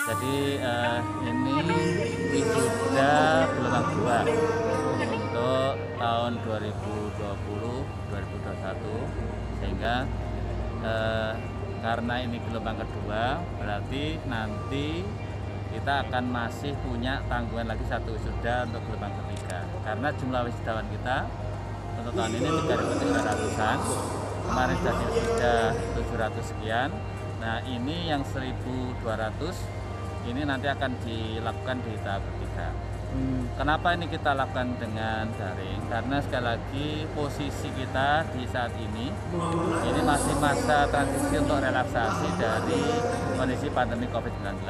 Jadi ini wisuda gelombang 2 untuk tahun 2020-2021, sehingga karena ini gelombang kedua berarti nanti kita akan masih punya tanggungan lagi satu wisuda untuk gelombang ketiga, karena jumlah wisudawan kita untuk tahun ini 3.300-an, kemarin sudah 700 sekian. Nah ini yang 1.200 ini nanti akan dilakukan di tahap ketiga. Kenapa ini kita lakukan dengan daring? Karena sekali lagi posisi kita di saat ini masih masa transisi untuk relaksasi dari kondisi pandemi COVID-19.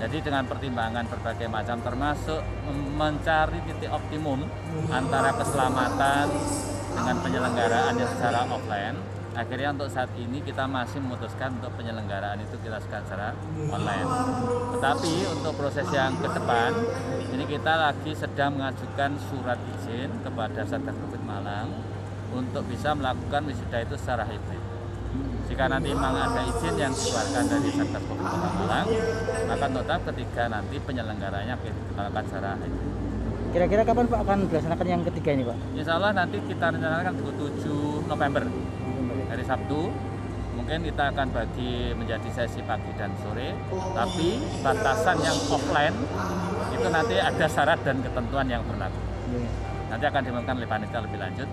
Jadi dengan pertimbangan berbagai macam, termasuk mencari titik optimum antara keselamatan dengan penyelenggaraan yang secara offline, akhirnya untuk saat ini kita masih memutuskan untuk penyelenggaraan itu kita secara online. Tetapi untuk proses yang ke depan, ini kita lagi sedang mengajukan surat izin kepada Satgas Covid Malang untuk bisa melakukan wisuda itu secara hybrid. Jika nanti memang ada izin yang dikeluarkan dari Satgas Covid Malang, maka tetap ketika nanti penyelenggaranya dilakukan secara hybrid. Kira-kira kapan Pak akan dilaksanakan yang ketiga ini Pak? Insya Allah nanti kita rencanakan 27 November, hari Sabtu. Mungkin kita akan bagi menjadi sesi pagi dan sore, tapi batasan yang offline itu nanti ada syarat dan ketentuan yang berlaku. Nanti akan diumumkan oleh panitia lebih lanjut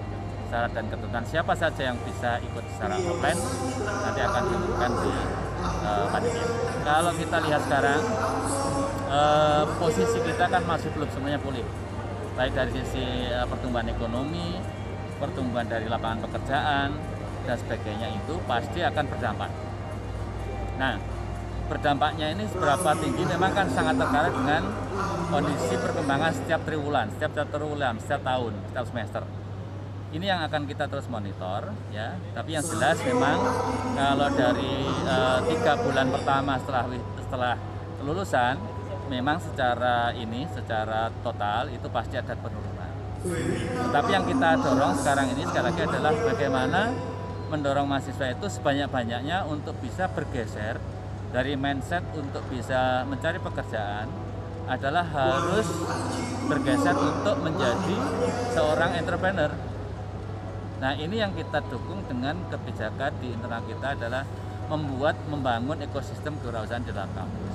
syarat dan ketentuan siapa saja yang bisa ikut secara offline, nanti akan diumumkan di panitia. Kalau kita lihat sekarang, posisi kita kan masih belum semuanya pulih, baik dari sisi pertumbuhan ekonomi, pertumbuhan dari lapangan pekerjaan dan sebagainya, itu pasti akan berdampak. Nah, berdampaknya ini seberapa tinggi memang kan sangat terkait dengan kondisi perkembangan setiap triwulan, setiap tahun, setiap semester. Ini yang akan kita terus monitor, ya. Tapi yang jelas memang kalau dari 3 bulan pertama setelah kelulusan, memang secara total itu pasti ada penurunan. Tetapi yang kita dorong sekarang ini sekali lagi adalah bagaimana mendorong mahasiswa itu sebanyak-banyaknya untuk bisa bergeser dari mindset untuk bisa mencari pekerjaan adalah harus bergeser untuk menjadi seorang entrepreneur. Nah ini yang kita dukung dengan kebijakan di internal kita adalah membangun ekosistem kewirausahaan di dalam kampus.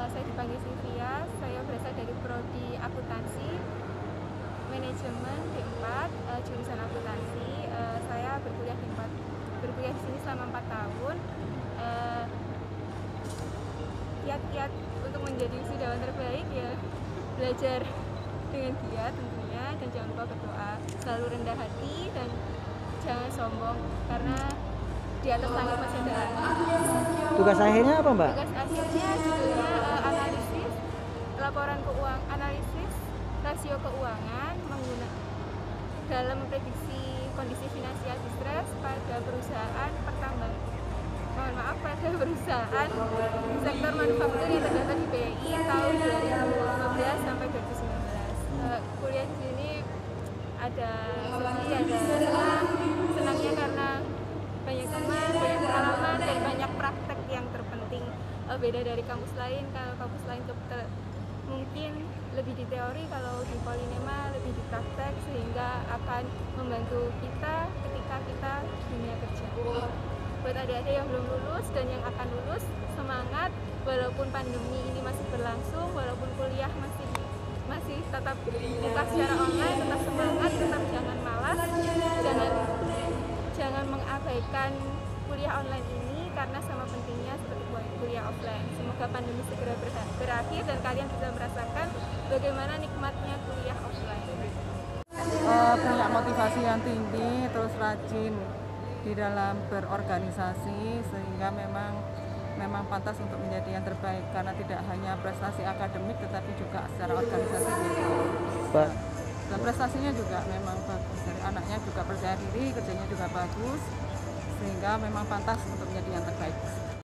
Saya dipanggil Sylvia, saya berasal dari Prodi Akuntansi Manajemen D4, jurusan akuntansi. Saya berkuliah di sini selama 4 tahun. Kiat-kiat untuk menjadi wisudawan terbaik ya belajar dengan giat tentunya, dan jangan lupa berdoa, selalu rendah hati dan jangan sombong karena di atas langit masih ada langit. Tugas akhirnya apa Mbak? Tugas akhirnya judulnya analisis laporan keuangan, analisis rasio keuangan dalam memprediksi kondisi finansial distres pada perusahaan pada perusahaan sektor manufaktur yang terdaftar di BI tahun 2015 sampai 2019. Kuliah di sini ada sedih, ada senangnya karena banyak teman, banyak pengalaman, dan banyak praktek yang terpenting. Beda dari kampus lain, kalau kampus lain mungkin lebih di teori, kalau di Polinema lebih di praktek, sehingga akan membantu kita ketika kita di dunia kerja. Buat adik-adik yang belum lulus dan yang akan lulus, semangat, walaupun pandemi ini masih berlangsung, walaupun kuliah masih tetap buka secara online, tetap semangat, tetap jangan malas, jangan mengabaikan kuliah online ini karena sama pentingnya seperti kuliah offline. Semoga pandemi segera berakhir dan kalian bisa merasakan bagaimana nikmatnya kuliah offline. Punya motivasi yang tinggi, terus rajin di dalam berorganisasi, sehingga memang pantas untuk menjadi yang terbaik karena tidak hanya prestasi akademik tetapi juga secara organisasi gitu. Dan prestasinya juga memang bagus, dari anaknya juga percaya diri, kerjanya juga bagus, sehingga memang pantas untuk menjadi yang terbaik.